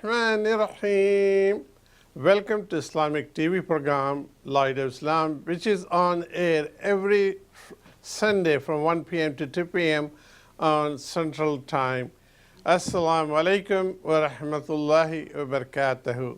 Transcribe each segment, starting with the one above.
Bismillahirrahmanirrahim. Welcome to Islamic TV program Light of Islam, which is on air every Sunday from 1 p.m. to 2 p.m. on Central Time. Assalamu alaikum wa rahmatullahi wa barakatuhu.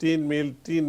3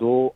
2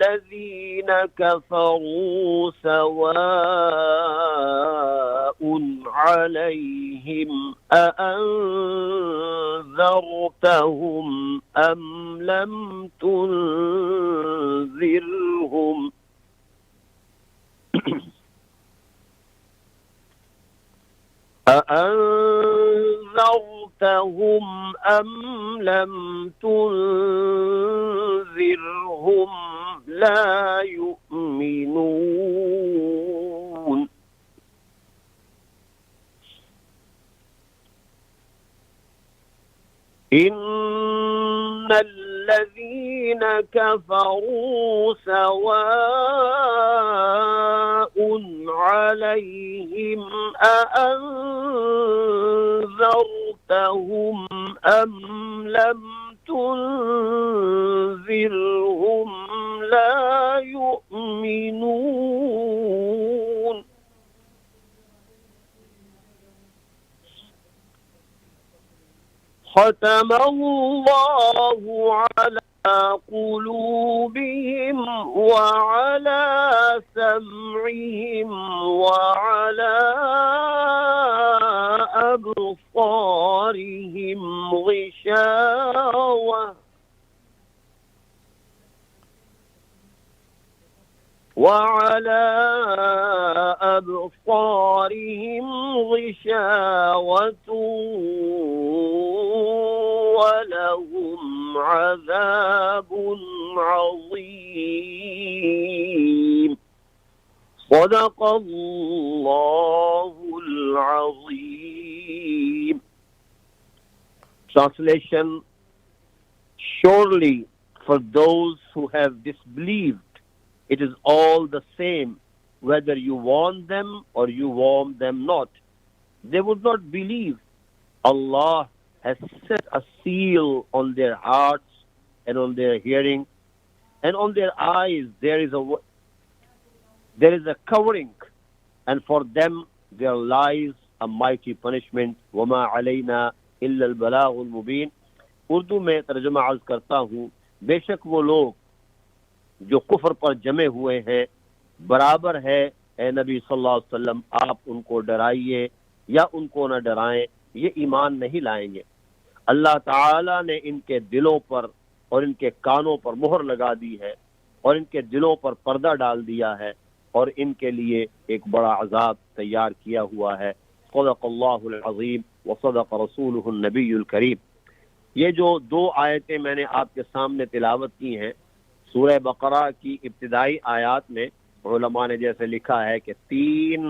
الذين كفروا سواء عليهم أأنذرتهم أم لم تنذرهم أأنذرتهم أم لم تنذرهم لا يؤمنون إن الذين كفروا سواء عليهم أأنذرتهم أم لم تنذرهم لا يؤمنون ختم الله على قلوبهم وعلى سمعهم وعلى أبصارهم غشاوة وعلى أبصارهم غشاوة ولهم عذاب عظيم صدق الله العظيم. Translation: Surely for those who have disbelieved, it is all the same whether you warn them or you warn them not. They would not believe. Allah has set a seal on their hearts and on their hearing, and on their eyes there is a covering, and for them there lies a mighty punishment. وَمَا عَلَيْنَا إِلَّا الْبَلَاغُ الْمُبِينَ. اردو میں ترجمہ عرض کرتا ہوں، بے شک وہ لوگ جو کفر پر جمے ہوئے ہیں، برابر ہے اے نبی صلی اللہ علیہ وسلم آپ ان کو ڈرائیے یا ان کو نہ ڈرائیں، یہ ایمان نہیں لائیں گے۔ اللہ تعالیٰ نے ان کے دلوں پر اور ان کے کانوں پر مہر لگا دی ہے اور ان کے دلوں پر پردہ ڈال دیا ہے اور ان کے لیے ایک بڑا عذاب تیار کیا ہوا ہے۔ صدق اللہ العظیم وصدق رسولہ النبی الکریم۔ یہ جو دو آیتیں میں نے آپ کے سامنے تلاوت کی ہیں، سورہ بقرہ کی ابتدائی آیات میں علماء نے جیسے لکھا ہے کہ تین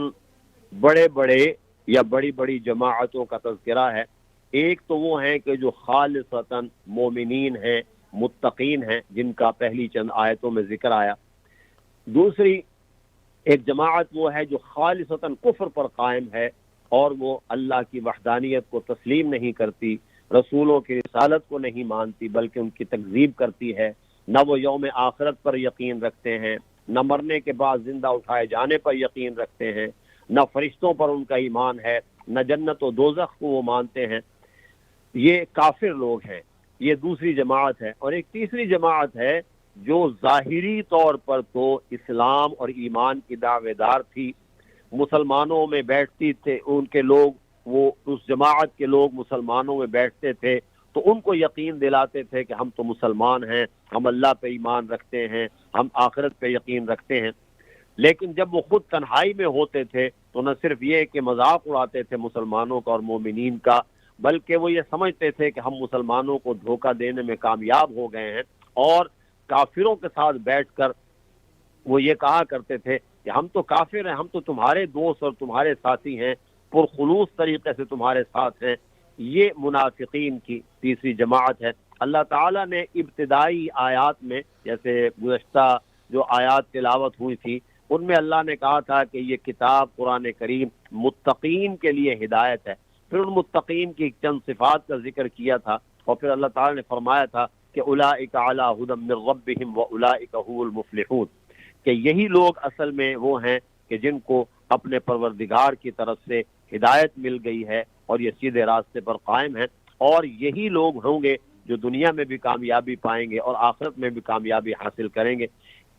بڑے بڑے یا بڑی بڑی جماعتوں کا تذکرہ ہے۔ ایک تو وہ ہیں کہ جو خالصتاً مومنین ہیں، متقین ہیں، جن کا پہلی چند آیتوں میں ذکر آیا۔ دوسری ایک جماعت وہ ہے جو خالصتاً کفر پر قائم ہے اور وہ اللہ کی وحدانیت کو تسلیم نہیں کرتی، رسولوں کی رسالت کو نہیں مانتی بلکہ ان کی تکذیب کرتی ہے، نہ وہ یوم آخرت پر یقین رکھتے ہیں، نہ مرنے کے بعد زندہ اٹھائے جانے پر یقین رکھتے ہیں، نہ فرشتوں پر ان کا ایمان ہے، نہ جنت و دوزخ کو وہ مانتے ہیں۔ یہ کافر لوگ ہیں، یہ دوسری جماعت ہے۔ اور ایک تیسری جماعت ہے جو ظاہری طور پر تو اسلام اور ایمان کی دعوے دار تھی، مسلمانوں میں بیٹھتی تھے، ان کے لوگ، وہ اس جماعت کے لوگ مسلمانوں میں بیٹھتے تھے تو ان کو یقین دلاتے تھے کہ ہم تو مسلمان ہیں، ہم اللہ پہ ایمان رکھتے ہیں، ہم آخرت پہ یقین رکھتے ہیں۔ لیکن جب وہ خود تنہائی میں ہوتے تھے تو نہ صرف یہ کہ مذاق اڑاتے تھے مسلمانوں کا اور مومنین کا، بلکہ وہ یہ سمجھتے تھے کہ ہم مسلمانوں کو دھوکہ دینے میں کامیاب ہو گئے ہیں، اور کافروں کے ساتھ بیٹھ کر وہ یہ کہا کرتے تھے کہ ہم تو کافر ہیں، ہم تو تمہارے دوست اور تمہارے ساتھی ہیں، پرخلوص طریقے سے تمہارے ساتھ ہیں۔ یہ منافقین کی تیسری جماعت ہے۔ اللہ تعالیٰ نے ابتدائی آیات میں، جیسے گزشتہ جو آیات تلاوت ہوئی تھی، ان میں اللہ نے کہا تھا کہ یہ کتاب قرآن کریم متقین کے لیے ہدایت ہے، پھر ان متقین کی چند صفات کا ذکر کیا تھا، اور پھر اللہ تعالیٰ نے فرمایا تھا کہ اولئک علی ھدی من ربہم واولئک هم المفلحون، کہ یہی لوگ اصل میں وہ ہیں کہ جن کو اپنے پروردگار کی طرف سے ہدایت مل گئی ہے اور یہ سیدھے راستے پر قائم ہیں، اور یہی لوگ ہوں گے جو دنیا میں بھی کامیابی پائیں گے اور آخرت میں بھی کامیابی حاصل کریں گے۔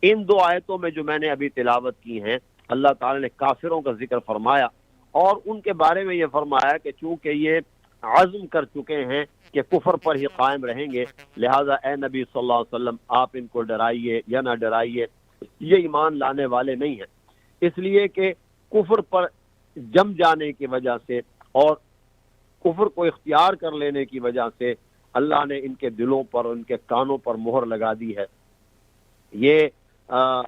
ان دو آیتوں میں جو میں نے ابھی تلاوت کی ہیں، اللہ تعالیٰ نے کافروں کا ذکر فرمایا اور ان کے بارے میں یہ فرمایا کہ چونکہ یہ عزم کر چکے ہیں کہ کفر پر ہی قائم رہیں گے، لہذا اے نبی صلی اللہ علیہ وسلم آپ ان کو ڈرائیے یا نہ ڈرائیے، یہ ایمان لانے والے نہیں ہیں۔ اس لیے کہ کفر پر جم جانے کی وجہ سے اور کفر کو اختیار کر لینے کی وجہ سے اللہ نے ان کے دلوں پر، ان کے کانوں پر مہر لگا دی ہے۔ یہ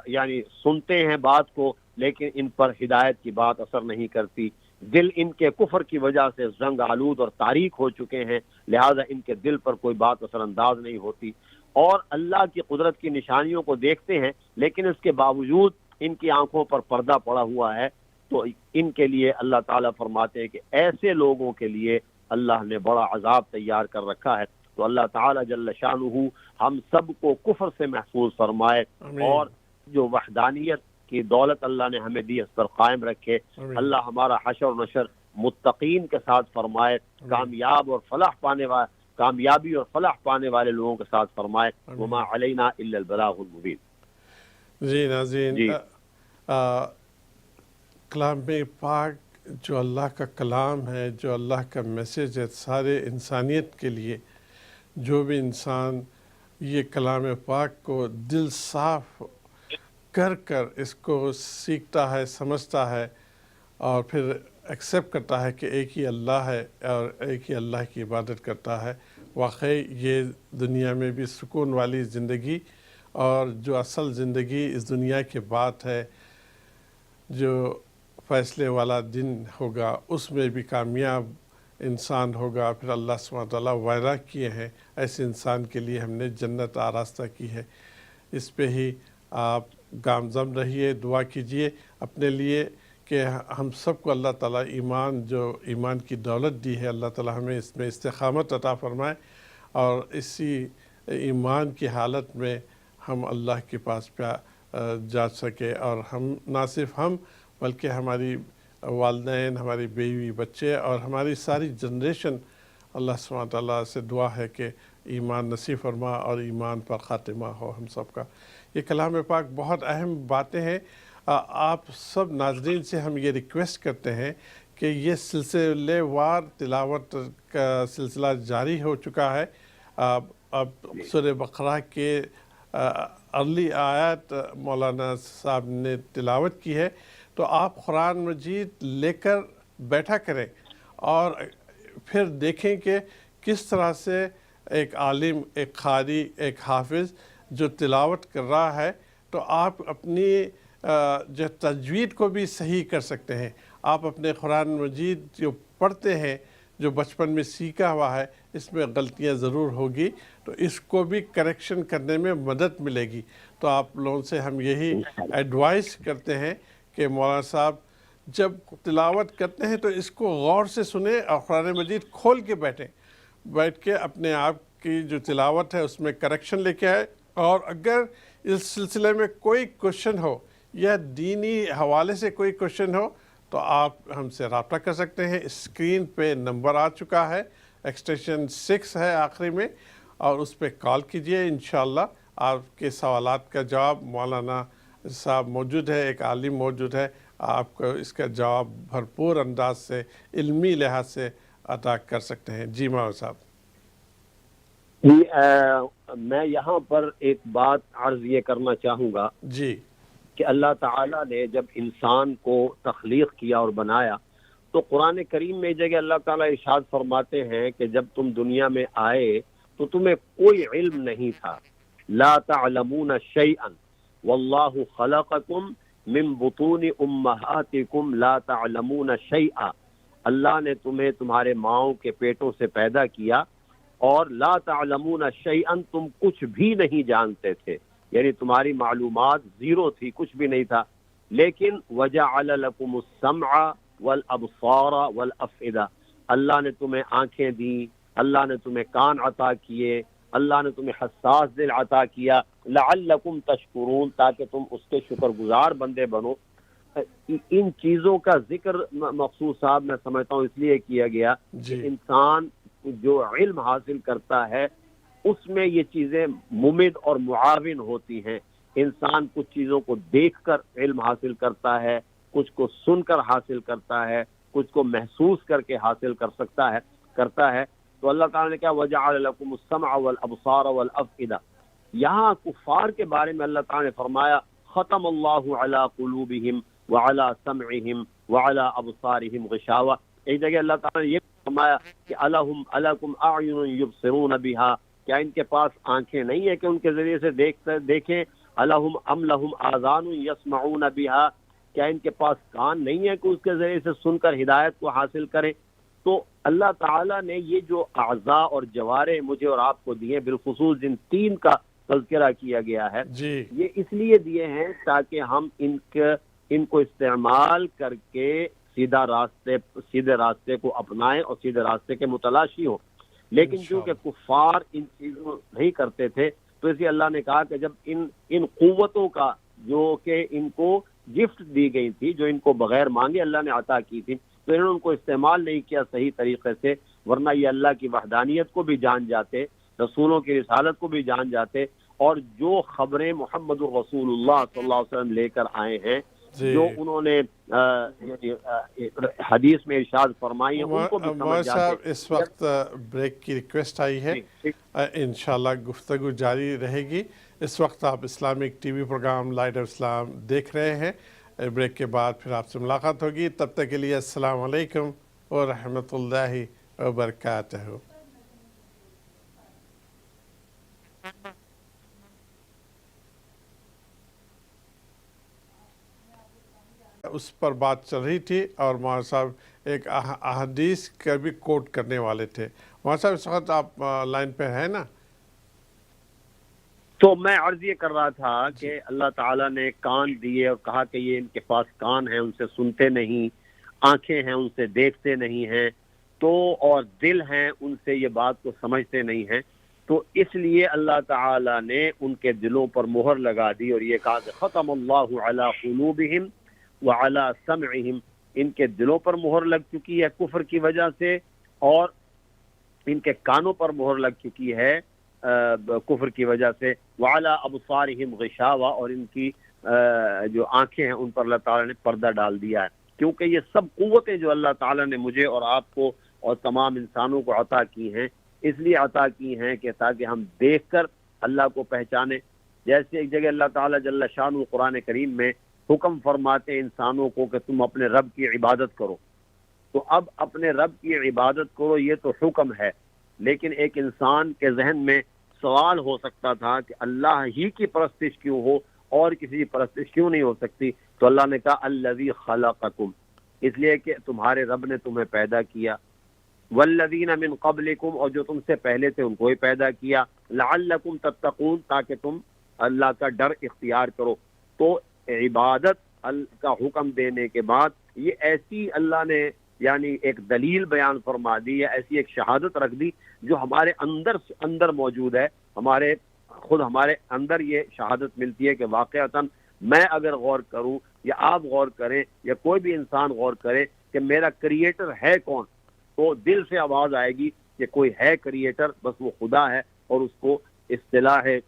یعنی سنتے ہیں بات کو لیکن ان پر ہدایت کی بات اثر نہیں کرتی، دل ان کے کفر کی وجہ سے زنگ آلود اور تاریک ہو چکے ہیں، لہذا ان کے دل پر کوئی بات اثر انداز نہیں ہوتی، اور اللہ کی قدرت کی نشانیوں کو دیکھتے ہیں لیکن اس کے باوجود ان کی آنکھوں پر پردہ پڑا ہوا ہے۔ تو ان کے لیے اللہ تعالیٰ فرماتے ہیں کہ ایسے لوگوں کے لیے اللہ نے بڑا عذاب تیار کر رکھا ہے۔ تو اللہ تعالیٰ جل شانہ ہم سب کو کفر سے محفوظ فرمائے، آمین۔ اور جو وحدانیت کی دولت اللہ نے ہمیں دی اس پر قائم رکھے. آمین. اللہ ہمارا حشر و نشر متقین کے ساتھ فرمائے, کامیابی اور فلاح پانے والے لوگوں کے ساتھ فرمائے. وما علینا الا البلاغ المبین. جی ناظرین, جی. کلام پاک جو اللہ کا کلام ہے, جو اللہ کا میسیج ہے سارے انسانیت کے لیے, جو بھی انسان یہ کلام پاک کو دل صاف کر اس کو سیکھتا ہے, سمجھتا ہے اور پھر ایکسیپٹ کرتا ہے کہ ایک ہی اللہ ہے اور ایک ہی اللہ کی عبادت کرتا ہے, واقعی یہ دنیا میں بھی سکون والی زندگی اور جو اصل زندگی اس دنیا کے بعد ہے, جو فیصلے والا دن ہوگا, اس میں بھی کامیاب انسان ہوگا. پھر اللہ سبحانہ تعالیٰ وعدہ کیے ہیں ایسے انسان کے لیے ہم نے جنت آراستہ کی ہے. اس پہ ہی آپ گامزن رہیے, دعا کیجئے اپنے لیے کہ ہم سب کو اللہ تعالیٰ ایمان کی دولت دی ہے, اللہ تعالیٰ ہمیں اس میں استقامت عطا فرمائے اور اسی ایمان کی حالت میں ہم اللہ کے پاس جا سکے. اور ہم نہ صرف ہم بلکہ ہماری والدین, ہماری بیوی, بچے اور ہماری ساری جنریشن, اللہ سبحانہ تعالیٰ سے دعا ہے کہ ایمان نصیب فرما اور ایمان پر خاتمہ ہو ہم سب کا. یہ کلام پاک بہت اہم باتیں ہیں. آپ سب ناظرین سے ہم یہ ریکویسٹ کرتے ہیں کہ یہ سلسلے وار تلاوت کا سلسلہ جاری ہو چکا ہے. اب سورہ بقرہ کے ارلی آیات مولانا صاحب نے تلاوت کی ہے, تو آپ قرآن مجید لے کر بیٹھا کریں اور پھر دیکھیں کہ کس طرح سے ایک عالم, ایک قاری, ایک حافظ جو تلاوت کر رہا ہے, تو آپ اپنی جو تجوید کو بھی صحیح کر سکتے ہیں. آپ اپنے قرآن مجید جو پڑھتے ہیں, جو بچپن میں سیکھا ہوا ہے, اس میں غلطیاں ضرور ہوگی, تو اس کو بھی کریکشن کرنے میں مدد ملے گی. تو آپ لوگوں سے ہم یہی ایڈوائز کرتے ہیں کہ مولانا صاحب جب تلاوت کرتے ہیں تو اس کو غور سے سنیں اور قرآن مجید کھول کے بیٹھ کے اپنے آپ کی جو تلاوت ہے اس میں کریکشن لے کے آئے. اور اگر اس سلسلے میں کوئی کوشچن ہو یا دینی حوالے سے کوئی کوشچن ہو تو آپ ہم سے رابطہ کر سکتے ہیں. اسکرین پہ نمبر آ چکا ہے, ایکسٹینشن 6 ہے آخری میں, اور اس پہ کال کیجئے. انشاءاللہ آپ کے سوالات کا جواب مولانا صاحب موجود ہے, ایک عالم موجود ہے, آپ کو اس کا جواب بھرپور انداز سے علمی لحاظ سے عطا کر سکتے ہیں. جی مولانا صاحب. جی, میں یہاں پر ایک بات عرض یہ کرنا چاہوں گا جی کہ اللہ تعالیٰ نے جب انسان کو تخلیق کیا اور بنایا تو قرآن کریم میں جگہ اللہ تعالیٰ ارشاد فرماتے ہیں کہ جب تم دنیا میں آئے تو تمہیں کوئی علم نہیں تھا. لا تعلمون شیئا واللہ خلقکم من بطون امہاتکم لا تعلمون شیئا. اللہ نے تمہیں تمہارے ماؤں کے پیٹوں سے پیدا کیا اور لا تعلمون شیئا, تم کچھ بھی نہیں جانتے تھے, یعنی تمہاری معلومات زیرو تھی, کچھ بھی نہیں تھا. لیکن وجعل لکم السمع والابصار والافئدہ, اللہ نے تمہیں آنکھیں دی, اللہ نے تمہیں کان عطا کیے, اللہ نے تمہیں حساس دل عطا کیا, لعلکم تشکرون, تاکہ تم اس کے شکر گزار بندے بنو. ان چیزوں کا ذکر مخصوص صاحب میں سمجھتا ہوں اس لیے کیا گیا کہ انسان جو علم حاصل کرتا ہے اس میں یہ چیزیں ممد اور معاون ہوتی ہیں. انسان کچھ چیزوں کو دیکھ کر علم حاصل کرتا ہے, کچھ کو سن کر حاصل کرتا ہے, کچھ کو محسوس کر کے حاصل کرتا ہے. تو اللہ تعالیٰ نے کیا وجعل لکم السمع والابصار والافئدہ. یہاں کفار کے بارے میں اللہ تعالیٰ نے فرمایا ختم اللہ علی قلوبہم وعلی سمعہم وعلی ابصارہم غشاوہ. ایک جگہ اللہ تعالیٰ نے یہ فرمایا کہ الکم اعین یبصرون بہا, کیا ان کے پاس آنکھیں نہیں ہیں کہ ان کے ذریعے سے دیکھیں. الہم ام لہم آذان یسمعون بہا, کیا ان کے پاس کان نہیں ہیں کہ اس کے ذریعے سے سن کر ہدایت کو حاصل کریں. تو اللہ تعالیٰ نے یہ جو اعضاء اور جوارح مجھے اور آپ کو دیے, بالخصوص جن 3 کا تذکرہ کیا گیا ہے, یہ اس لیے دیے ہیں تاکہ ہم ان کو استعمال کر کے سیدھے راستے کو اپنائیں اور سیدھے راستے کے متلاشی ہوں. لیکن چونکہ کفار ان چیزوں نہیں کرتے تھے تو اسی اللہ نے کہا کہ جب ان قوتوں کا جو کہ ان کو گفٹ دی گئی تھی، جو ان کو بغیر مانگے اللہ نے عطا کی تھی، تو انہوں نے ان کو استعمال نہیں کیا صحیح طریقے سے، ورنہ یہ اللہ کی وحدانیت کو بھی جان جاتے، رسولوں کی رسالت کو بھی جان جاتے، اور جو خبریں محمد الرسول اللہ صلی اللہ علیہ وسلم لے کر آئے ہیں، جو انہوں نے حدیث میں ارشاد فرمائی ہیں، ان کو بھی سمجھ جاتے۔ صاحب اس وقت بریک کی ریکویسٹ آئی ہے، انشاءاللہ گفتگو جاری رہے گی۔ اس وقت آپ Islamic T V programme light of Islam دیکھ رہے ہیں، بریک کے بعد پھر آپ سے ملاقات ہوگی، تب تک کے لیے السلام علیکم ورحمۃ اللہ وبرکاتہ۔ اس پر بات چل رہی تھی اور مولانا صاحب ایک احادیث کا بھی کوٹ کرنے والے تھے۔ مولانا صاحب اس وقت آپ لائن پہ ہیں نا؟ تو میں عرض یہ کر رہا تھا کہ اللہ تعالیٰ نے کان دیے اور کہا کہ یہ ان کے پاس کان ہیں، ان سے سنتے نہیں، آنکھیں ہیں ان سے دیکھتے نہیں ہیں، تو اور دل ہیں ان سے یہ بات کو سمجھتے نہیں ہیں، تو اس لیے اللہ تعالیٰ نے ان کے دلوں پر مہر لگا دی اور یہ کہا کہ ختم اللہ علی قلوبہم وعلی سمعہم، ان کے دلوں پر مہر لگ چکی ہے کفر کی وجہ سے، اور ان کے کانوں پر مہر لگ چکی ہے کفر کی وجہ سے، وعلی ابصارہم غشاوہ، اور ان کی جو آنکھیں ہیں ان پر اللہ تعالیٰ نے پردہ ڈال دیا ہے، کیونکہ یہ سب قوتیں جو اللہ تعالیٰ نے مجھے اور آپ کو اور تمام انسانوں کو عطا کی ہیں، اس لیے عطا کی ہیں کہ تاکہ ہم دیکھ کر اللہ کو پہچانیں۔ جیسے ایک جگہ اللہ تعالیٰ جل شانہ قرآن کریم میں حکم فرماتے ہیں انسانوں کو کہ تم اپنے رب کی عبادت کرو، تو اب اپنے رب کی عبادت کرو یہ تو حکم ہے، لیکن ایک انسان کے ذہن میں سوال ہو سکتا تھا کہ اللہ ہی کی پرستش کیوں ہو اور کسی کی پرستش کیوں نہیں ہو سکتی؟ تو اللہ نے کہا الذی خلقکم، اس لیے کہ تمہارے رب نے تمہیں پیدا کیا، والذین من قبلکم، اور جو تم سے پہلے تھے ان کو ہی پیدا کیا، لعلکم تتقون، تاکہ تم اللہ کا ڈر اختیار کرو۔ تو عبادت کا حکم دینے کے بعد یہ ایسی اللہ نے یعنی ایک دلیل بیان فرما دی، یا ایسی ایک شہادت رکھ دی جو ہمارے اندر موجود ہے، ہمارے اندر یہ شہادت ملتی ہے کہ واقعتاً میں اگر غور کروں یا آپ غور کریں یا کوئی بھی انسان غور کرے کہ میرا کریٹر ہے کون، تو دل سے آواز آئے گی کہ کوئی ہے کریٹر، بس وہ خدا ہے، اور اس کو اصطلاح ہے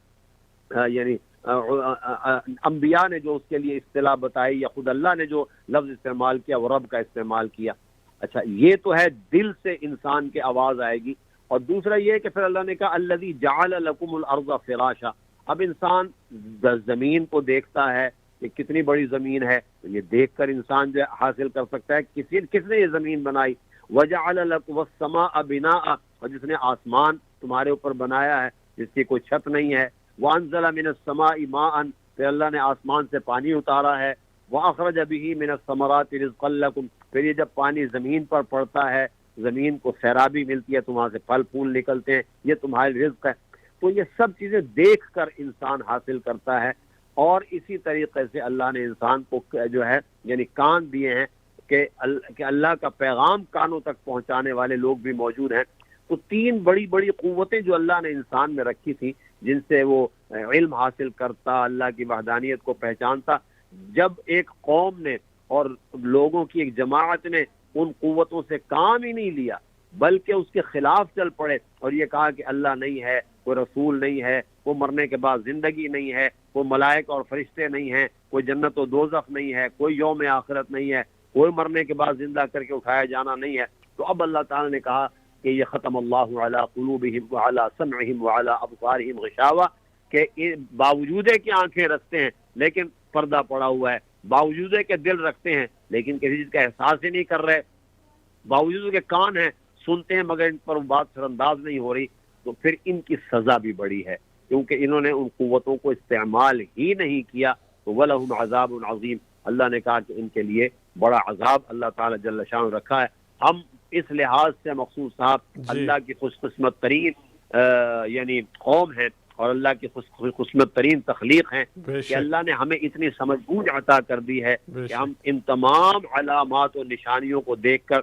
یعنی انبیاء نے جو اس کے لیے اصطلاح بتائی یا خود اللہ نے جو لفظ استعمال کیا وہ رب کا استعمال کیا۔ اچھا، یہ تو ہے دل سے انسان کے آواز آئے گی، اور دوسرا یہ کہ پھر اللہ نے کہا الذی جعل لکم الارض فراشا، اب انسان زمین کو دیکھتا ہے کہ کتنی بڑی زمین ہے، تو یہ دیکھ کر انسان جو حاصل کر سکتا ہے کس نے یہ زمین بنائی، وجعل لکم السماء بناء، اور جس نے آسمان تمہارے اوپر بنایا ہے جس کی کوئی چھت نہیں ہے، وانزل من السماء ماء، پھر اللہ نے آسمان سے پانی اتارا ہے، واخرج به من الثمرات رزقا لکم، پھر یہ جب پانی زمین پر پڑتا ہے زمین کو سیرابی ملتی ہے تو وہاں سے پھل پھول نکلتے ہیں، یہ تمہارے رزق ہے۔ تو یہ سب چیزیں دیکھ کر انسان حاصل کرتا ہے، اور اسی طریقے سے اللہ نے انسان کو جو ہے یعنی کان دیے ہیں کہ اللہ کا پیغام کانوں تک پہنچانے والے لوگ بھی موجود ہیں۔ تو تین بڑی بڑی قوتیں جو اللہ نے انسان میں رکھی تھی جن سے وہ علم حاصل کرتا، اللہ کی وحدانیت کو پہچانتا، جب ایک قوم نے اور لوگوں کی ایک جماعت نے ان قوتوں سے کام ہی نہیں لیا بلکہ اس کے خلاف چل پڑے اور یہ کہا کہ اللہ نہیں ہے، کوئی رسول نہیں ہے، کوئی مرنے کے بعد زندگی نہیں ہے، کوئی ملائکہ اور فرشتے نہیں ہیں، کوئی جنت و دوزخ نہیں ہے، کوئی یوم آخرت نہیں ہے، کوئی مرنے کے بعد زندہ کر کے اٹھایا جانا نہیں ہے، تو اب اللہ تعالیٰ نے کہا کہ یہ ختم اللہ علی قلوبہم وعلی سمعہم وعلی ابصارہم غشاوہ، کہ باوجود ہے کہ آنکھیں رکھتے ہیں لیکن پردہ پڑا ہوا ہے، باوجود ہے کہ دل رکھتے ہیں لیکن کسی چیز کا احساس ہی نہیں کر رہے، باوجود کے کان ہیں سنتے ہیں مگر ان پر بات سر انداز نہیں ہو رہی، تو پھر ان کی سزا بھی بڑی ہے کیونکہ انہوں نے ان قوتوں کو استعمال ہی نہیں کیا، تو وَلَهُمْ عَذَابٌ عَظِيمٌ، اللہ نے کہا کہ ان کے لیے بڑا عذاب اللہ تعالیٰ جل شان رکھا ہے۔ ہم اس لحاظ سے مخصوص صاحب اللہ کی خوش قسمت ترین یعنی قوم ہے اور اللہ کی خوش قسمت ترین تخلیق ہیں کہ اللہ نے ہمیں اتنی سمجھ بوجھ عطا کر دی ہے کہ ہم ان تمام علامات و نشانیوں کو دیکھ کر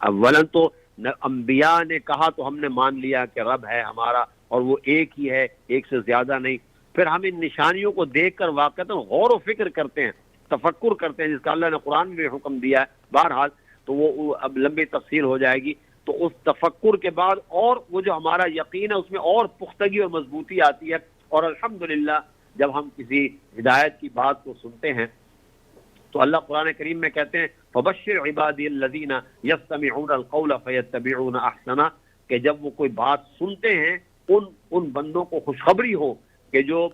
اولن تو انبیاء نے کہا تو ہم نے مان لیا کہ رب ہے ہمارا اور وہ ایک ہی ہے، ایک سے زیادہ نہیں، پھر ہم ان نشانیوں کو دیکھ کر واقعتاً غور و فکر کرتے ہیں، تفکر کرتے ہیں، جس کا اللہ نے قرآن میں حکم دیا ہے. بہرحال تو وہ اب لمبی تفصیل ہو جائے گی. تو اس تفکر کے بعد اور وہ جو ہمارا یقین ہے اس میں اور پختگی اور مضبوطی آتی ہے. اور الحمدللہ جب ہم کسی ہدایت کی بات کو سنتے ہیں تو اللہ قرآن کریم میں کہتے ہیں فبشر عبادی الذین یستمعون القول فیتبعون احسنہ، کہ جب وہ کوئی بات سنتے ہیں ان بندوں کو خوشخبری ہو کہ جو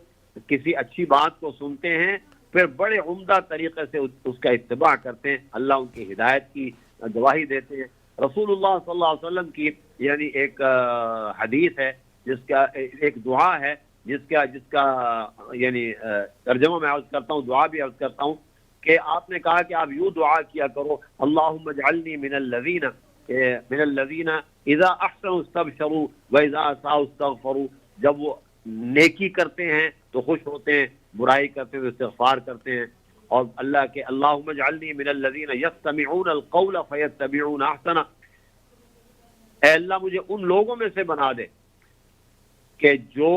کسی اچھی بات کو سنتے ہیں پھر بڑے عمدہ طریقے سے اس کا اتباع کرتے ہیں. اللہ ان کی ہدایت کی گواہی دیتے ہیں. رسول اللہ صلی اللہ علیہ وسلم کی یعنی ایک حدیث ہے، جس کا ایک دعا ہے، جس کا یعنی ترجمہ میں عرض کرتا ہوں، دعا بھی عرض کرتا ہوں کہ آپ نے کہا کہ آپ یوں دعا کیا کرو اللہم اجعلنی من الذین اذا احسنوا استبشروا واذا اساءوا استغفروا. جب وہ نیکی کرتے ہیں تو خوش ہوتے ہیں، برائی کرتے ہیں تو استغفار کرتے ہیں. اور اللہ کے اللہم اجعلنی من الذین یستمعون القول فیتبعون احسنہ، اے اللہ مجھے ان لوگوں میں سے بنا دے کہ جو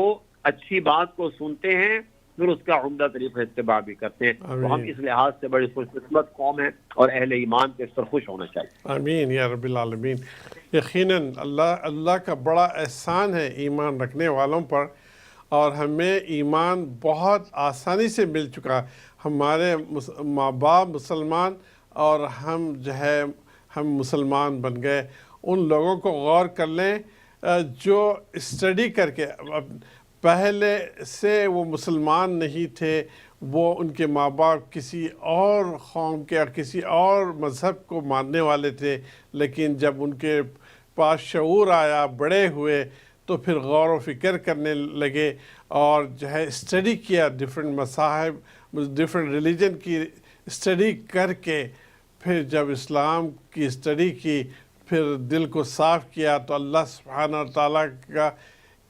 اچھی بات کو سنتے ہیں پھر اس کا عمدہ طریقہ اتباع بھی کرتے ہیں. تو ہم اس لحاظ سے بڑی خوش قسمت قوم ہیں اور اہل ایمان کے اس پر خوش ہونا چاہیے. آمین یا رب العالمین. یقیناً اللہ کا بڑا احسان ہے ایمان رکھنے والوں پر، اور ہمیں ایمان بہت آسانی سے مل چکا. ہمارے ماں باپ مسلمان اور ہم ہم مسلمان بن گئے. ان لوگوں کو غور کر لیں جو اسٹڈی کر کے پہلے سے وہ مسلمان نہیں تھے، وہ ان کے ماں باپ کسی اور قوم کے اور کسی اور مذہب کو ماننے والے تھے، لیکن جب ان کے پاس شعور آیا، بڑے ہوئے، تو پھر غور و فکر کرنے لگے اور اسٹڈی کیا، ڈیفرنٹ مذاہب، ڈیفرنٹ ریلیجن کی اسٹڈی کر کے پھر جب اسلام کی اسٹڈی کی، پھر دل کو صاف کیا تو اللہ سبحانہ تعالیٰ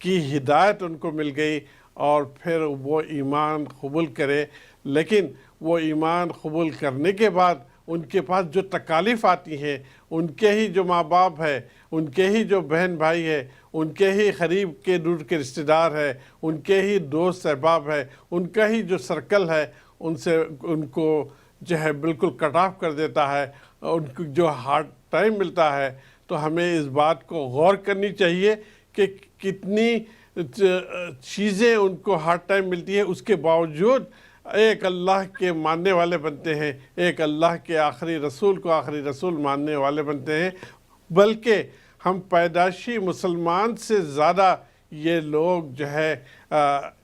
کی ہدایت ان کو مل گئی اور پھر وہ ایمان قبول کرے. لیکن وہ ایمان قبول کرنے کے بعد ان کے پاس جو تکالیف آتی ہیں، ان کے ہی جو ماں باپ ہے، ان کے ہی جو بہن بھائی ہے، ان کے ہی قریب کے دور کے رشتہ دار ہے، ان کے ہی دوست احباب ہے، ان کا ہی جو سرکل ہے، ان کو بالکل کٹ آف کر دیتا ہے، ان کو جو ہارڈ ٹائم ملتا ہے. تو ہمیں اس بات کو غور کرنی چاہیے کہ کتنی چیزیں ان کو ہارڈ ٹائم ملتی ہے، اس کے باوجود ایک اللہ کے ماننے والے بنتے ہیں، ایک اللہ کے آخری رسول کو آخری رسول ماننے والے بنتے ہیں. بلکہ ہم پیدائشی مسلمان سے زیادہ یہ لوگ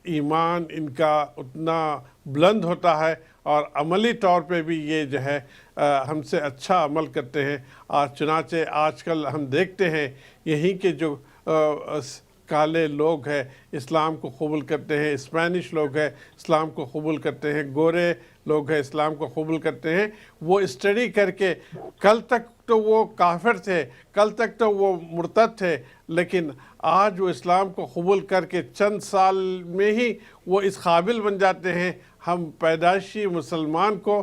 ایمان ان کا اتنا بلند ہوتا ہے اور عملی طور پہ بھی یہ ہم سے اچھا عمل کرتے ہیں. چنانچہ آج کل ہم دیکھتے ہیں یہیں کے جو کالے لوگ ہیں اسلام کو قبول کرتے ہیں، اسپینش لوگ ہیں اسلام کو قبول کرتے ہیں، گورے لوگ ہیں اسلام کو قبول کرتے ہیں. وہ اسٹڈی کر کے کل تک تو وہ کافر تھے، کل تک تو وہ مرتد تھے، لیکن آج وہ اسلام کو قبول کر کے چند سال میں ہی وہ اس قابل بن جاتے ہیں. ہم پیدائشی مسلمان کو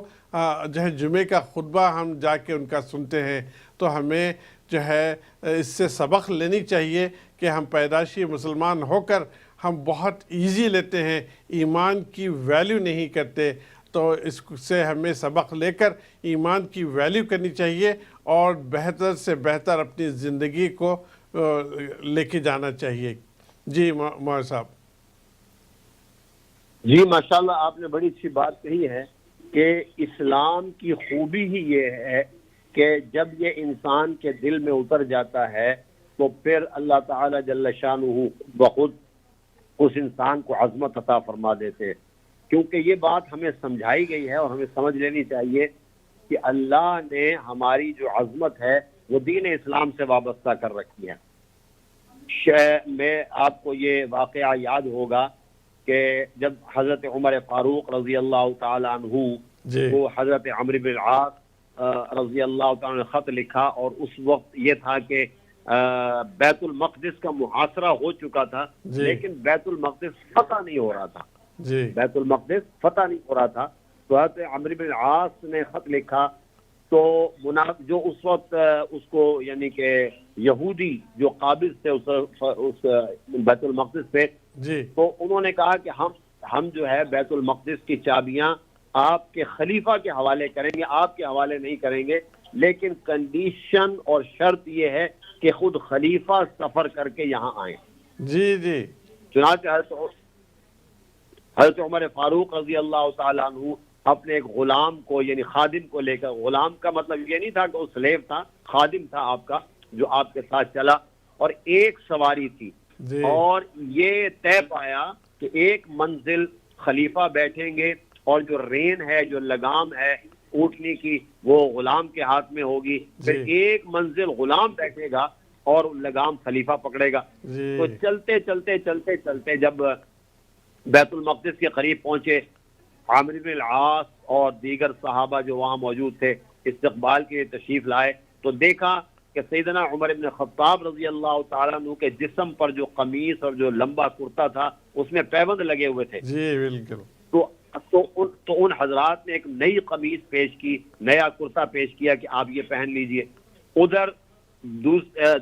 جمعے کا خطبہ ہم جا کے ان کا سنتے ہیں، تو ہمیں اس سے سبق لینی چاہیے کہ ہم پیدائشی مسلمان ہو کر ہم بہت ایزی لیتے ہیں، ایمان کی ویلیو نہیں کرتے. تو اس سے ہمیں سبق لے کر ایمان کی ویلیو کرنی چاہیے اور بہتر سے بہتر اپنی زندگی کو لے کے جانا چاہیے. جی مولانا صاحب. جی ماشاءاللہ آپ نے بڑی اچھی بات کہی ہے کہ اسلام کی خوبی ہی یہ ہے کہ جب یہ انسان کے دل میں اتر جاتا ہے تو پھر اللہ تعالی جل شانہ بخود اس انسان کو عظمت عطا فرما دیتے. کیونکہ یہ بات ہمیں سمجھائی گئی ہے اور ہمیں سمجھ لینی چاہیے کہ اللہ نے ہماری جو عظمت ہے وہ دین اسلام سے وابستہ کر رکھی ہے. میں آپ کو یہ واقعہ یاد ہوگا کہ جب حضرت عمر فاروق رضی اللہ تعالی عنہ وہ حضرت عمرو بن العاص رضی اللہ تعالی عنہ نے خط لکھا، اور اس وقت یہ تھا کہ بیت المقدس کا محاصرہ ہو چکا تھا، لیکن بیت المقدس فتح نہیں ہو رہا تھا. بیت المقدس فتح نہیں ہو رہا تھا. تو حضرت عمرو بن العاص نے خط لکھا، تو جو اس وقت اس کو یعنی کہ یہودی جو قابض تھے اس بیت المقدس پہ، تو انہوں نے کہا کہ ہم جو ہے بیت المقدس کی چابیاں آپ کے خلیفہ کے حوالے کریں گے، آپ کے حوالے نہیں کریں گے، لیکن کنڈیشن اور شرط یہ ہے کہ خود خلیفہ سفر کر کے یہاں آئیں۔ جی جی چنانچہ حضرت عمر فاروق رضی اللہ تعالیٰ عنہ اپنے ایک غلام کو یعنی خادم کو لے کر، غلام کا مطلب یہ نہیں تھا کہ وہ سلیو تھا، خادم تھا آپ کا جو آپ کے ساتھ چلا، اور ایک سواری تھی، جی اور یہ طے پایا کہ ایک منزل خلیفہ بیٹھیں گے اور جو رین ہے، جو لگام ہے اونٹنی کی، وہ غلام کے ہاتھ میں ہوگی، پھر جی ایک منزل غلام بیٹھے گا اور لگام خلیفہ پکڑے گا۔ جی تو چلتے چلتے چلتے چلتے جب بیت المقدس کے قریب پہنچے، عامر بن العاص اور دیگر صحابہ جو وہاں موجود تھے استقبال کے تشریف لائے، تو دیکھا کہ سیدنا عمر بن خطاب رضی اللہ تعالیٰ عنہ کے جسم پر جو قمیص اور جو لمبا کرتا تھا اس میں پیبند لگے ہوئے تھے۔ جی بالکل۔ تو ان حضرات نے ایک نئی قمیص پیش کی، نیا کرتا پیش کیا کہ آپ یہ پہن لیجئے۔ ادھر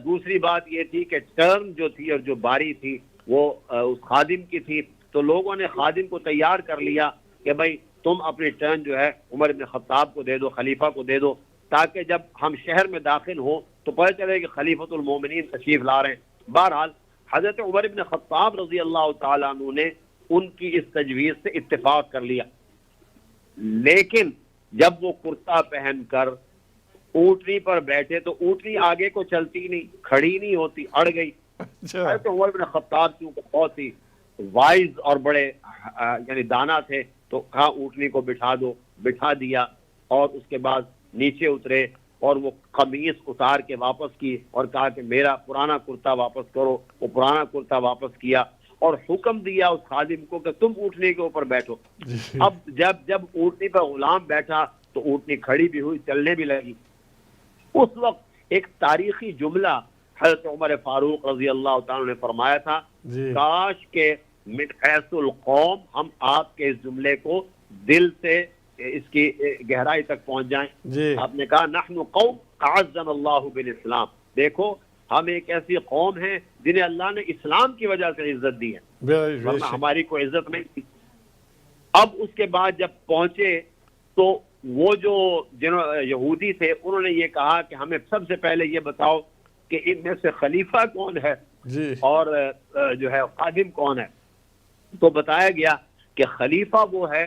دوسری بات یہ تھی کہ ٹرن جو تھی اور جو باری تھی وہ اس خادم کی تھی، تو لوگوں نے خادم کو تیار کر لیا کہ بھائی تم اپنی ٹرن جو ہے عمر بن خطاب کو دے دو، خلیفہ کو دے دو، تاکہ جب ہم شہر میں داخل ہوں تو پتہ چلے کہ خلیفۃ المومنین تشریف لا رہے ہیں۔ بہرحال حضرت عمر بن خطاب رضی اللہ تعالیٰ عنہ نے ان کی اس تجویز سے اتفاق کر لیا، لیکن جب وہ کرتا پہن کر اونٹنی پر بیٹھے تو اونٹنی آگے کو چلتی نہیں، کھڑی نہیں ہوتی، اڑ گئی۔ حضرت عمر بن خطاب کیونکہ بہت ہی وائز اور بڑے یعنی دانا تھے، تو کہا اونٹنی کو بٹھا دو، بٹھا دیا، اور اس کے بعد نیچے اترے اور وہ قمیص اتار کے واپس کی اور کہا کہ میرا پرانا کرتا واپس کرو۔ وہ پرانا کرتا واپس کیا اور حکم دیا اس خادم کو کہ تم اونٹنی کے اوپر بیٹھو۔ اب جب اونٹنی پر غلام بیٹھا تو اونٹنی کھڑی بھی ہوئی، چلنے بھی لگی۔ اس وقت ایک تاریخی جملہ حضرت عمر فاروق رضی اللہ تعالیٰ نے فرمایا تھا، کاش کہ من حیث القوم ہم آپ کے اس جملے کو دل سے اس کی گہرائی تک پہنچ جائیں۔ آپ نے کہا نحن قوم اعزنا اللہ بالاسلام، دیکھو ہم ایک ایسی قوم ہیں جنہیں اللہ نے اسلام کی وجہ سے عزت دی ہے، ورنہ ہماری کوئی عزت نہیں تھی۔ اب اس کے بعد جب پہنچے تو وہ جو یہودی تھے انہوں نے یہ کہا کہ ہمیں سب سے پہلے یہ بتاؤ کہ ان میں سے خلیفہ کون ہے اور جو ہے خادم کون ہے۔ تو بتایا گیا کہ خلیفہ وہ ہے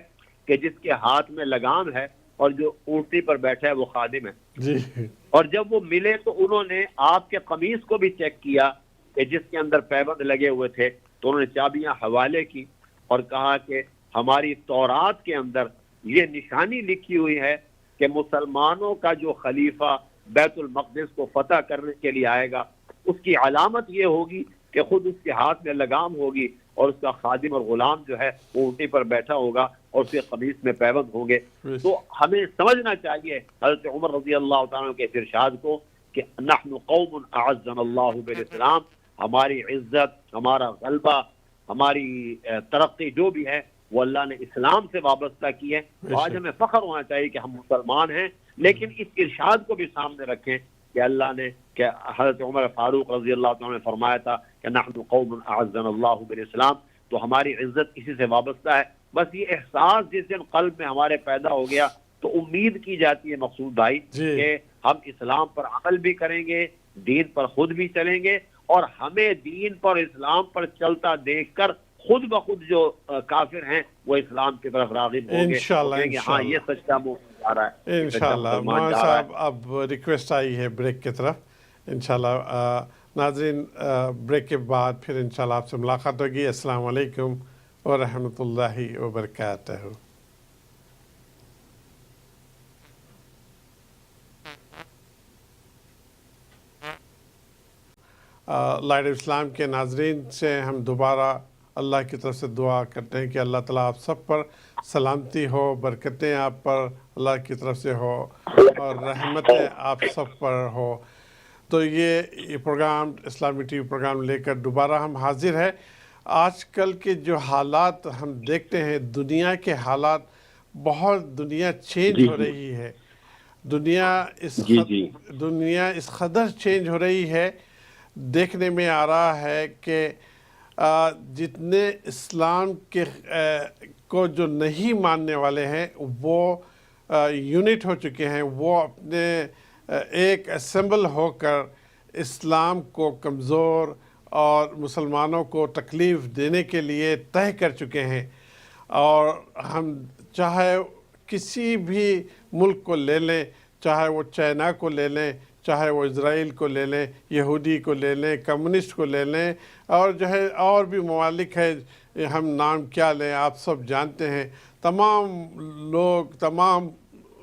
کہ جس کے ہاتھ میں لگام ہے اور جو اونٹنی پر بیٹھا ہے وہ خادم ہے۔ اور جب وہ ملے تو انہوں نے آپ کے قمیص کو بھی چیک کیا کہ جس کے اندر پیبند لگے ہوئے تھے، تو انہوں نے چابیاں حوالے کی اور کہا کہ ہماری تورات کے اندر یہ نشانی لکھی ہوئی ہے کہ مسلمانوں کا جو خلیفہ بیت المقدس کو فتح کرنے کے لیے آئے گا اس کی علامت یہ ہوگی کہ خود اس کے ہاتھ میں لگام ہوگی اور اس کا خادم اور غلام جو ہے وہ اونٹنی پر بیٹھا ہوگا اور اس کے قمیص میں پیبند ہوں گے۔ تو ہمیں سمجھنا چاہیے حضرت عمر رضی اللہ تعالیٰ کے ارشاد کو کہ نحن قوم اعزنا اللہ بالاسلام، ہماری عزت، ہمارا غلبہ، ہماری ترقی جو بھی ہے وہ اللہ نے اسلام سے وابستہ کی ہے۔ آج ہمیں فخر ہونا چاہیے کہ ہم مسلمان ہیں، لیکن اس ارشاد کو بھی سامنے رکھیں کہ اللہ نے کہ حضرت عمر فاروق رضی اللہ عنہ نے فرمایا تھا کہ نحن قوم اعزنا اللہ بالاسلام، تو ہماری عزت اسی سے وابستہ ہے۔ بس یہ احساس جس دن قلب میں ہمارے پیدا ہو گیا تو امید کی جاتی ہے مقصود بھائی کہ ہم اسلام پر عمل بھی کریں گے، دین پر خود بھی چلیں گے، اور ہمیں دین پر اسلام پر چلتا دیکھ کر خود بخود جو کافر ہیں وہ اسلام کی طرف راغب ہوں گے، کہ ہاں یہ سچا مومن جا رہا ہے انشاءاللہ۔ مولانا صاحب اب ریکویسٹ آئی ہے بریک کی طرف، انشاءاللہ ناظرین بریک کے بعد پھر انشاءاللہ آپ سے ملاقات ہوگی۔ السلام علیکم ورحمۃ اللہ وبرکاتہ۔ لائٹ آف اسلام کے ناظرین سے ہم دوبارہ اللہ کی طرف سے دعا کرتے ہیں کہ اللہ تعالیٰ آپ سب پر سلامتی ہو، برکتیں آپ پر اللہ کی طرف سے ہو اور رحمتیں آپ سب پر ہو۔ تو یہ پروگرام اسلامی ٹی وی پروگرام لے کر دوبارہ ہم حاضر ہیں۔ آج کل کے جو حالات ہم دیکھتے ہیں، دنیا کے حالات، بہت دنیا چینج ہو رہی ہے، دنیا اس قدر چینج ہو رہی ہے، دیکھنے میں آ رہا ہے کہ جتنے اسلام کے کو جو نہیں ماننے والے ہیں وہ یونٹ ہو چکے ہیں، وہ اپنے ایک اسمبل ہو کر اسلام کو کمزور اور مسلمانوں کو تکلیف دینے کے لیے طے کر چکے ہیں۔ اور ہم چاہے کسی بھی ملک کو لے لیں، چاہے وہ چائنا کو لے لیں، چاہے وہ اسرائیل کو لے لیں، یہودی کو لے لیں، کمیونسٹ کو لے لیں، اور جو ہے اور بھی ممالک ہے، ہم نام کیا لیں آپ سب جانتے ہیں، تمام لوگ، تمام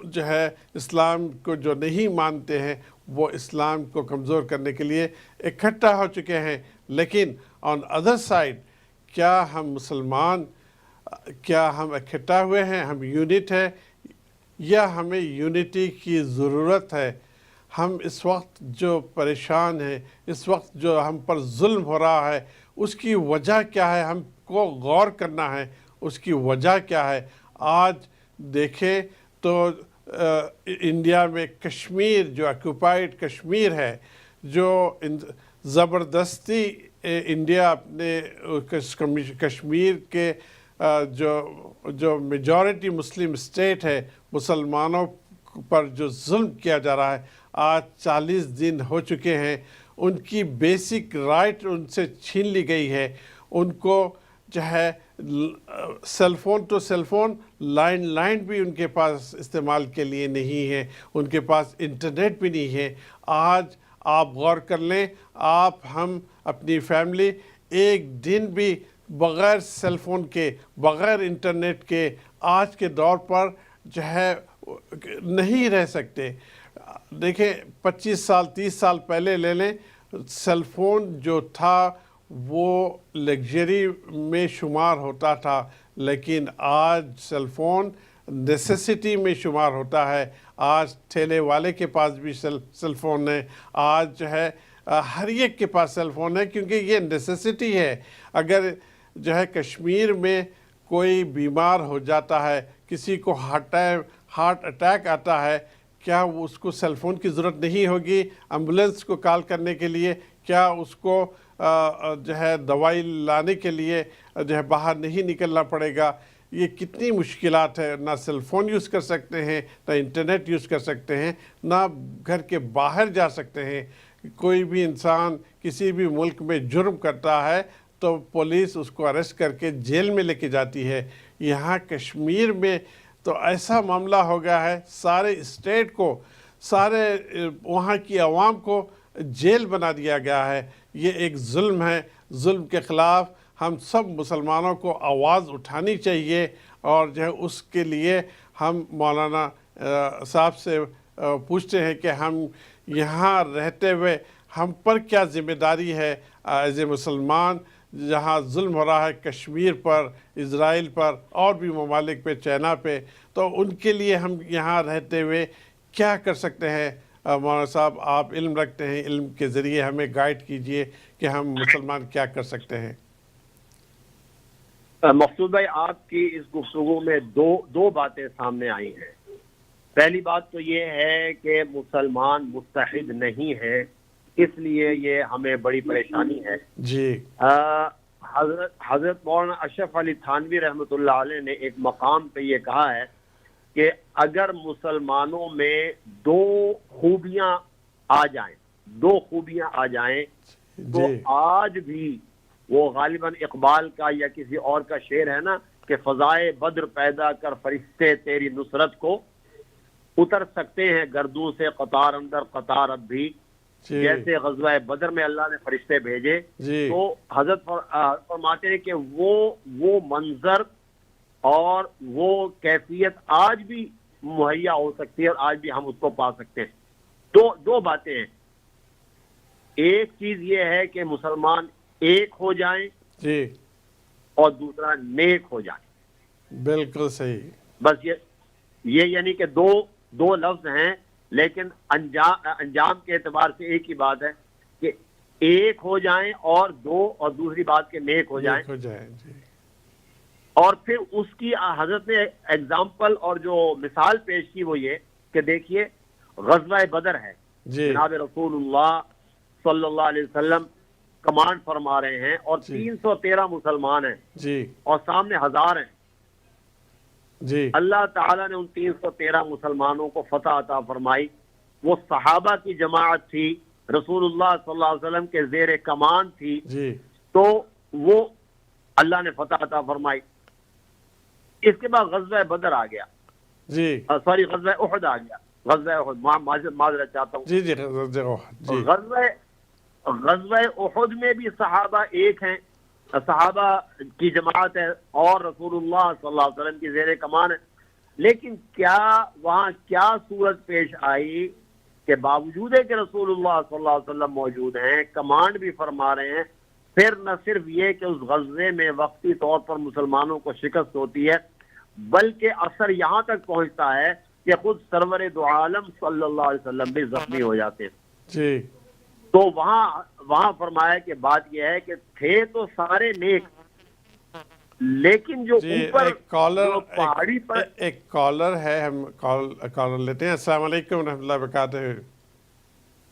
جو ہے اسلام کو جو نہیں مانتے ہیں وہ اسلام کو کمزور کرنے کے لیے اکٹھا ہو چکے ہیں۔ لیکن آن ادر سائڈ کیا ہم مسلمان، کیا ہم اکٹھا ہوئے ہیں، ہم یونٹ ہے، یا ہمیں یونٹی کی ضرورت ہے؟ ہم اس وقت جو پریشان ہیں، اس وقت جو ہم پر ظلم ہو رہا ہے، اس کی وجہ کیا ہے؟ ہم کو غور کرنا ہے اس کی وجہ کیا ہے۔ آج دیکھیں تو انڈیا میں کشمیر جو آکوپائڈ کشمیر ہے، جو زبردستی انڈیا اپنے کشمیر کے جو میجورٹی مسلم اسٹیٹ ہے، مسلمانوں پر جو ظلم کیا جا رہا ہے، آج 40 دن ہو چکے ہیں، ان کی بیسک رائٹ ان سے چھین لی گئی ہے۔ ان کو جو ہے سیل فون تو سیل فون، لائن بھی ان کے پاس استعمال کے لیے نہیں ہے، ان کے پاس انٹرنیٹ بھی نہیں ہے۔ آج آپ غور کر لیں، ہم اپنی فیملی ایک دن بھی بغیر سیل فون کے، بغیر انٹرنیٹ کے آج کے دور پر جو ہے نہیں رہ سکتے۔ دیکھیں 25 سال 30 سال پہلے لے لیں، سیل فون جو تھا وہ لگژری میں شمار ہوتا تھا، لیکن آج سیل فون نیسیسٹی میں شمار ہوتا ہے۔ آج ٹھیلے والے کے پاس بھی سیل فون ہے، آج جو ہے ہر ایک کے پاس سیل فون ہے، کیونکہ یہ نیسیسٹی ہے۔ اگر جو ہے کشمیر میں کوئی بیمار ہو جاتا ہے، کسی کو ہارٹ اٹیک آتا ہے، کیا اس کو سیل فون کی ضرورت نہیں ہوگی ایمبولینس کو کال کرنے کے لیے؟ کیا اس کو جو ہے دوائی لانے کے لیے جو ہے باہر نہیں نکلنا پڑے گا؟ یہ کتنی مشکلات ہے، نہ سیل فون یوز کر سکتے ہیں، نہ انٹرنیٹ یوز کر سکتے ہیں، نہ گھر کے باہر جا سکتے ہیں۔ کوئی بھی انسان کسی بھی ملک میں جرم کرتا ہے تو پولیس اس کو اریسٹ کر کے جیل میں لے کے جاتی ہے۔ یہاں کشمیر میں تو ایسا معاملہ ہو گیا ہے، سارے اسٹیٹ کو، سارے وہاں کی عوام کو جیل بنا دیا گیا ہے۔ یہ ایک ظلم ہے، ظلم کے خلاف ہم سب مسلمانوں کو آواز اٹھانی چاہیے، اور جو ہے اس کے لیے ہم مولانا صاحب سے پوچھتے ہیں کہ ہم یہاں رہتے ہوئے ہم پر کیا ذمہ داری ہے ایز اے مسلمان، جہاں ظلم ہو رہا ہے کشمیر پر، اسرائیل پر، اور بھی ممالک پہ، چائنا پہ، تو ان کے لیے ہم یہاں رہتے ہوئے کیا کر سکتے ہیں؟ مولانا صاحب آپ علم رکھتے ہیں، علم کے ذریعے ہمیں گائیڈ کیجئے کہ ہم مسلمان کیا کر سکتے ہیں۔ مقصود بھائی، آپ کی اس گفتگو میں دو باتیں سامنے آئی ہیں۔ پہلی بات تو یہ ہے کہ مسلمان متحد نہیں ہے، اس لیے یہ ہمیں بڑی پریشانی ہے۔ جی، حضرت مولانا اشرف علی تھانوی رحمۃ اللہ علیہ نے ایک مقام پہ یہ کہا ہے کہ اگر مسلمانوں میں دو خوبیاں آ جائیں تو آج بھی وہ غالباً اقبال کا یا کسی اور کا شعر ہے نا کہ فضائے بدر پیدا کر فرشتے تیری نصرت کو، اتر سکتے ہیں گردوں سے قطار اندر قطار اب بھی، جیسے غزوہ بدر میں اللہ نے فرشتے بھیجے۔ تو حضرت فرماتے ہیں کہ وہ منظر اور وہ کیفیت آج بھی مہیا ہو سکتی ہے، اور آج بھی ہم اس کو پا سکتے ہیں۔ دو باتیں ہیں، ایک چیز یہ ہے کہ مسلمان ایک ہو جائیں، جی، اور دوسرا نیک ہو جائیں۔ بالکل صحیح۔ بس یہ یعنی کہ دو لفظ ہیں، لیکن انجام کے اعتبار سے ایک ہی بات ہے کہ ایک ہو جائیں، اور دوسری بات کہ نیک ہو جائیں۔ جی۔ اور پھر اس کی حضرت نے ایگزامپل اور جو مثال پیش کی وہ یہ کہ دیکھیے غزوہ بدر ہے، جناب رسول اللہ صلی اللہ علیہ وسلم کمانڈ فرما رہے ہیں اور 313 مسلمان ہیں جی اور سامنے 1000 ہیں. جی اللہ تعالیٰ نے ان 313 مسلمانوں کو فتح عطا فرمائی. وہ صحابہ کی جماعت تھی, رسول اللہ صلی اللہ علیہ وسلم کے زیر کمان تھی, جی تو وہ اللہ نے فتح عطا فرمائی. اس کے بعد غزوہ بدر آ گیا, جی سوری غزوہ احد آ گیا. غزوہ احد, معذرت چاہتا ہوں. جی جی جی غزوہ احد میں بھی صحابہ ایک ہیں, صحابہ کی جماعت ہے اور رسول اللہ صلی اللہ علیہ وسلم کی زیر کمان ہے. لیکن کیا وہاں کیا صورت پیش آئی کہ باوجود ہے کہ رسول اللہ صلی اللہ علیہ وسلم موجود ہیں, کمانڈ بھی فرما رہے ہیں, پھر نہ صرف یہ کہ اس غزوے میں وقتی طور پر مسلمانوں کو شکست ہوتی ہے, بلکہ اثر یہاں تک پہنچتا ہے کہ خود سرور دو عالم صلی اللہ علیہ وسلم بھی زخمی ہو جاتے ہیں. جی تو وہاں فرمایا کہ بات یہ ہے کہ تھے تو سارے نیک, لیکن جو جی اوپر ایک کالر جو پہاڑی پر ایک کالر ہے, ہم کالر لیتے ہیں. السلام علیکم ورحمۃ اللہ وبرکاتہ.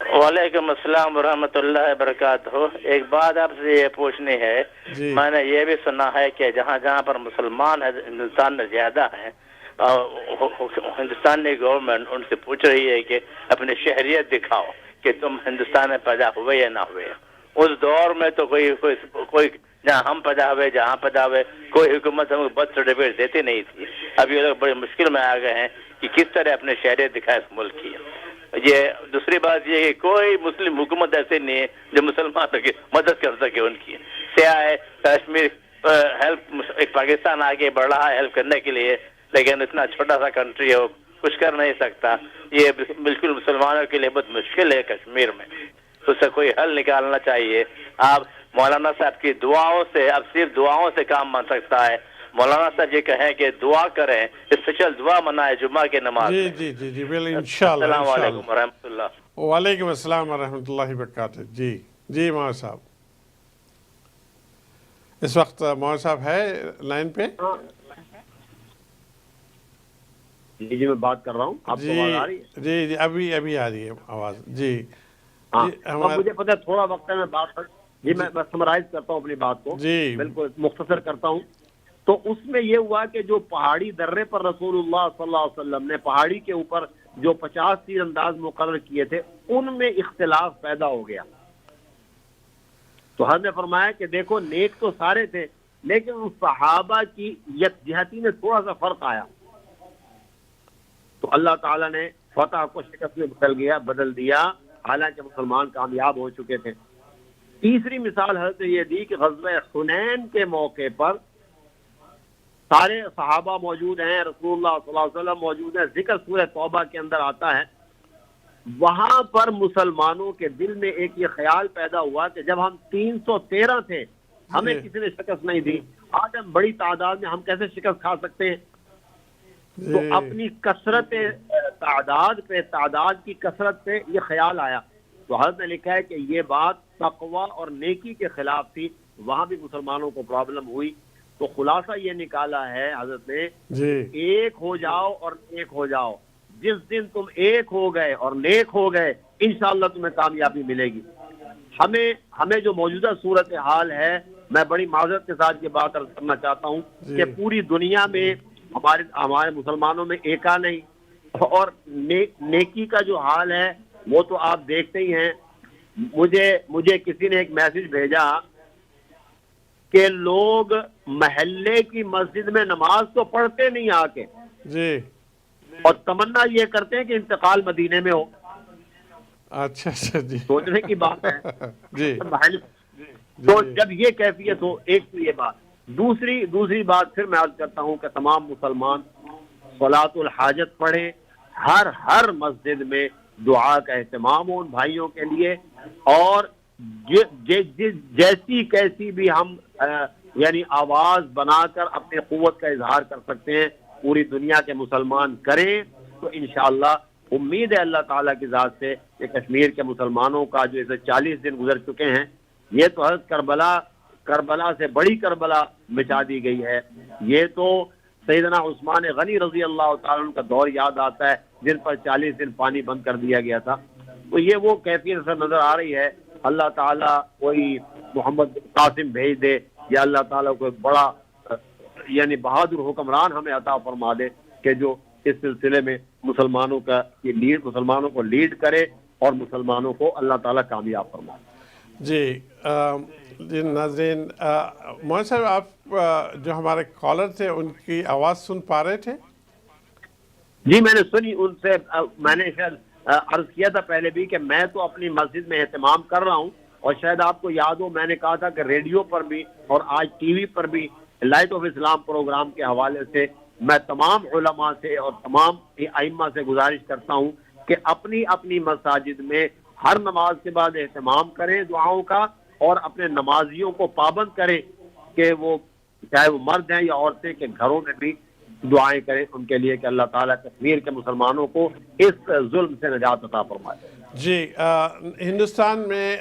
وعلیکم السلام ورحمۃ اللہ وبرکاتہ. ایک بات آپ سے یہ پوچھنی ہے, جی میں نے یہ بھی سنا ہے کہ جہاں جہاں پر مسلمان ہندوستان میں زیادہ ہیں, ہندوستانی گورنمنٹ ان سے پوچھ رہی ہے کہ اپنی شہریت دکھاؤ کہ تم ہندوستان میں پیدا ہوئے یا نہ ہوئے. اس دور میں تو کوئی جہاں ہم پیدا ہوئے, جہاں پیدا ہوئے, کوئی حکومت ہم کو برتھ سرٹیفکیٹ دیتی نہیں تھی. اب یہ لوگ بڑی مشکل میں آ گئے ہیں کہ کس طرح اپنے شہریت دکھائے اس ملک کی. یہ دوسری بات یہ کہ کوئی مسلم حکومت ایسے نہیں ہے جو مسلمانوں کی مدد کر سکے. ان کی سیاہ ہے کشمیر ہیلپ, ایک پاکستان آگے بڑھ رہا ہے ہیلپ کرنے کے لیے, لیکن اتنا چھوٹا سا کنٹری ہے وہ کچھ کر نہیں سکتا. یہ بالکل مسلمانوں کے لیے بہت مشکل ہے کشمیر میں, تو اس سے کوئی حل نکالنا چاہیے. آپ مولانا صاحب کی دعاؤں سے, اب صرف دعاؤں سے کام بن سکتا ہے. مولانا صاحب یہ کہیں کہ دعا کریں, اسپیشل دعا منائے جمعہ کی نماز. جی جی جی جی بالکل انشاءاللہ. السلام علیکم ورحمۃ اللہ. وعلیکم السلام ورحمۃ اللہ وبرکاتہ. جی جی مولانا صاحب, اس وقت مولانا صاحب ہے لائن پہ؟ جی میں بات کر رہا ہوں, آپ کو آواز آ رہی ہے؟ جی جی ابھی آ رہی ہے آواز. جی ہاں, مجھے پتہ ہے تھوڑا وقت ہے, میں بات کر جی میں سمرائز کرتا ہوں اپنی بات کو, جی بالکل مختصر کرتا ہوں. تو اس میں یہ ہوا کہ جو پہاڑی درے پر رسول اللہ صلی اللہ علیہ وسلم نے پہاڑی کے اوپر جو 50 تیر انداز مقرر کیے تھے, ان میں اختلاف پیدا ہو گیا. تو حضرت نے فرمایا کہ دیکھو نیک تو سارے تھے, لیکن ان صحابہ کی یکجہتی میں تھوڑا سا فرق آیا. تو اللہ تعالیٰ نے فتح کو شکست میں بدل دیا, حالانکہ مسلمان کامیاب ہو چکے تھے. تیسری مثال حضرت نے یہ دی کہ غزوہ حنین کے موقع پر سارے صحابہ موجود ہیں, رسول اللہ صلی اللہ علیہ وسلم موجود ہیں, ذکر سورہ توبہ کے اندر آتا ہے. وہاں پر مسلمانوں کے دل میں ایک یہ خیال پیدا ہوا کہ جب ہم 313 تھے, ہمیں کسی نے شکست نہیں دی, آج ہم بڑی تعداد میں ہم کیسے شکست کھا سکتے ہیں؟ تو اپنی کثرت تعداد کی کثرت پہ یہ خیال آیا. تو حضرت نے لکھا ہے کہ یہ بات تقوی اور نیکی کے خلاف تھی, وہاں بھی مسلمانوں کو پرابلم ہوئی. تو خلاصہ یہ نکالا ہے حضرت نے, ایک ہو جاؤ اور نیک ہو جاؤ. جس دن تم ایک ہو گئے اور نیک ہو گئے, انشاءاللہ تمہیں کامیابی ملے گی. ہمیں جو موجودہ صورتحال ہے, میں بڑی معذرت کے ساتھ یہ بات عرض کرنا چاہتا ہوں کہ پوری دنیا میں ہمارے مسلمانوں میں ایکا نہیں, اور نیکی کا جو حال ہے وہ تو آپ دیکھتے ہی ہیں. مجھے کسی نے ایک میسج بھیجا کہ لوگ محلے کی مسجد میں نماز تو پڑھتے نہیں آ کے, جی, اور تمنا یہ کرتے ہیں کہ انتقال مدینے میں ہو. اچھا اچھا, جی سوچنے کی بات ہے. جی تو جب یہ کیفیت ہو, ایک تو یہ بات. دوسری بات پھر میں عرض کرتا ہوں کہ تمام مسلمان صلاۃ الحاجت پڑھیں, ہر مسجد میں دعا کا اہتمام ہو ان بھائیوں کے لیے. اور جیسی کیسی بھی ہم یعنی آواز بنا کر اپنی قوت کا اظہار کر سکتے ہیں, پوری دنیا کے مسلمان کریں. تو انشاءاللہ امید ہے اللہ تعالیٰ کی ذات سے کہ کشمیر کے مسلمانوں کا جو اسے 40 دن گزر چکے ہیں, یہ تو حضرت کربلا سے بڑی کربلا مٹا دی گئی ہے. یہ تو سیدنا عثمان غنی رضی اللہ تعالیٰ عنہ کا دور یاد آتا ہے, جن پر 40 دن پانی بند کر دیا گیا تھا. تو یہ وہ کیفیت سے نظر آ رہی ہے اللہ تعالیٰ کوئی محمد قاسم بھیج دے یا اللہ تعالیٰ کوئی بڑا یعنی بہادر حکمران ہمیں عطا فرما دے کہ جو اس سلسلے میں مسلمانوں کو لیڈ کرے اور مسلمانوں کو اللہ تعالیٰ کامیاب فرمائے۔ جی ناظرین، مولانا صاحب آپ جو ہمارے کالر تھے ان کی آواز سن پا رہے تھے؟ جی میں نے سنی، ان سے میں نے شاید عرض کیا تھا پہلے بھی کہ میں تو اپنی مسجد میں اہتمام کر رہا ہوں، اور شاید آپ کو یاد ہو میں نے کہا تھا کہ ریڈیو پر بھی اور آج ٹی وی پر بھی لائٹ آف اسلام پروگرام کے حوالے سے میں تمام علماء سے اور تمام ائمہ سے گزارش کرتا ہوں کہ اپنی اپنی مساجد میں ہر نماز کے بعد اہتمام کریں دعاؤں کا، اور اپنے نمازیوں کو پابند کریں کہ وہ چاہے وہ مرد ہیں یا عورتیں کہ گھروں میں بھی دعائیں کریں ان کے لیے کہ اللہ تعالیٰ کشمیر کے مسلمانوں کو اس ظلم سے نجات عطا فرمائے۔ جی ہندوستان میں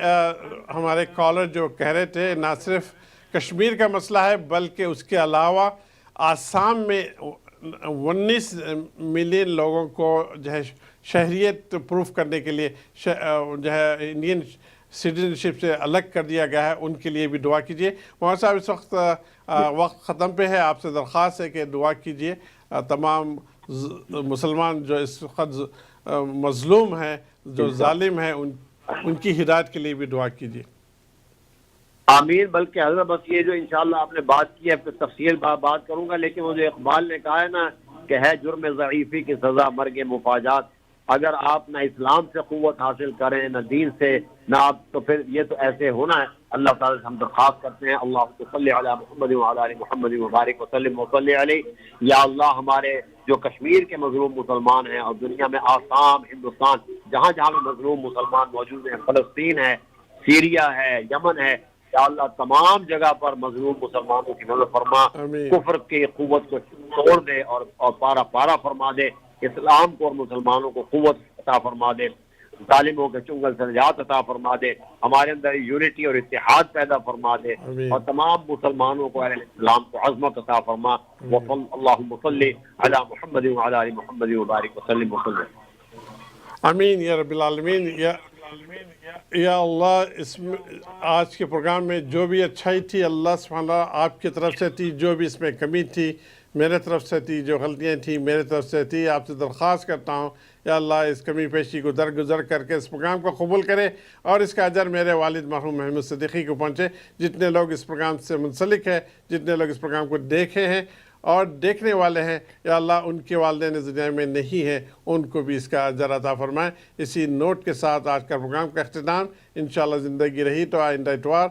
ہمارے کالر جو کہہ رہے تھے نہ صرف کشمیر کا مسئلہ ہے بلکہ اس کے علاوہ آسام میں 19 ملین لوگوں کو جو ہے شہریت پروف کرنے کے لیے جو ہے انڈین سٹیزن شپ سے الگ کر دیا گیا ہے، ان کے لیے بھی دعا کیجیے۔ مولانا صاحب اس وقت ختم پہ ہے، آپ سے درخواست ہے کہ دعا کیجیے تمام مسلمان جو اس وقت مظلوم ہیں، جو ظالم ہیں، ان کی ہدایت کے لیے بھی دعا کیجیے۔ آمین۔ بلکہ حضرت بس یہ جو انشاءاللہ آپ نے بات کی ہے پھر تفصیل بات کروں گا، لیکن وہ جو اقبال نے کہا ہے نا کہ ہے جرم ضعیفی کی سزا مرگ مفاجات، اگر آپ نہ اسلام سے قوت حاصل کریں نہ دین سے نہ آپ، تو پھر یہ تو ایسے ہونا ہے۔ اللہ تعالیٰ سے ہم درخواست کرتے ہیں اللہم صلی علی محمد وعلی آل محمد وبارک وسلم وصلی علیہ، یا اللہ ہمارے جو کشمیر کے مظلوم مسلمان ہیں اور دنیا میں آسام، ہندوستان جہاں جہاں میں مظلوم مسلمان موجود ہیں، فلسطین ہے، سیریا ہے، یمن ہے، یا اللہ تمام جگہ پر مظلوم مسلمانوں کی مدد فرما، کفر کی قوت کو توڑ دے اور پارا پارا فرما دے، اسلام کو اور مسلمانوں کو قوت عطا فرما دے، ظالموں کے چنگل سے نجات عطا فرما دے، ہمارے اندر یونٹی اور اتحاد پیدا فرما دے، اور تمام مسلمانوں کو اہل اسلام کو عظمت عطا فرما۔ اللہم صلی علی محمد وعلی آل محمد وبارک وسلم وسلم۔ آمین یا رب العالمین۔ یا اللہ اس میں آج کے پروگرام میں جو بھی اچھائی تھی اللہ سبحانہ آپ کی طرف سے تھی، جو بھی اس میں کمی تھی میرے طرف سے تھی، جو غلطیاں تھیں میرے طرف سے تھی، آپ سے درخواست کرتا ہوں یا اللہ اس کمی پیشی کو درگزر کر کے اس پروگرام کو قبول کرے اور اس کا اجر میرے والد مرحوم محمود صدیقی کو پہنچے۔ جتنے لوگ اس پروگرام سے منسلک ہیں، جتنے لوگ اس پروگرام کو دیکھے ہیں اور دیکھنے والے ہیں، یا اللہ ان کے والدین دنیا میں نہیں ہیں، ان کو بھی اس کا اجر عطا فرمائیں۔ اسی نوٹ کے ساتھ آج کا پروگرام کا اختتام، انشاءاللہ زندگی رہی تو آئندہ اتوار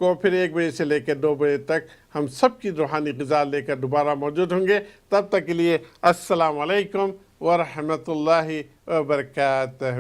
کو پھر 1 بجے سے لے کے 2 بجے تک ہم سب کی روحانی غذا لے کر دوبارہ موجود ہوں گے۔ تب تک کے لیے السلام علیکم ورحمۃ اللہ وبرکاتہ۔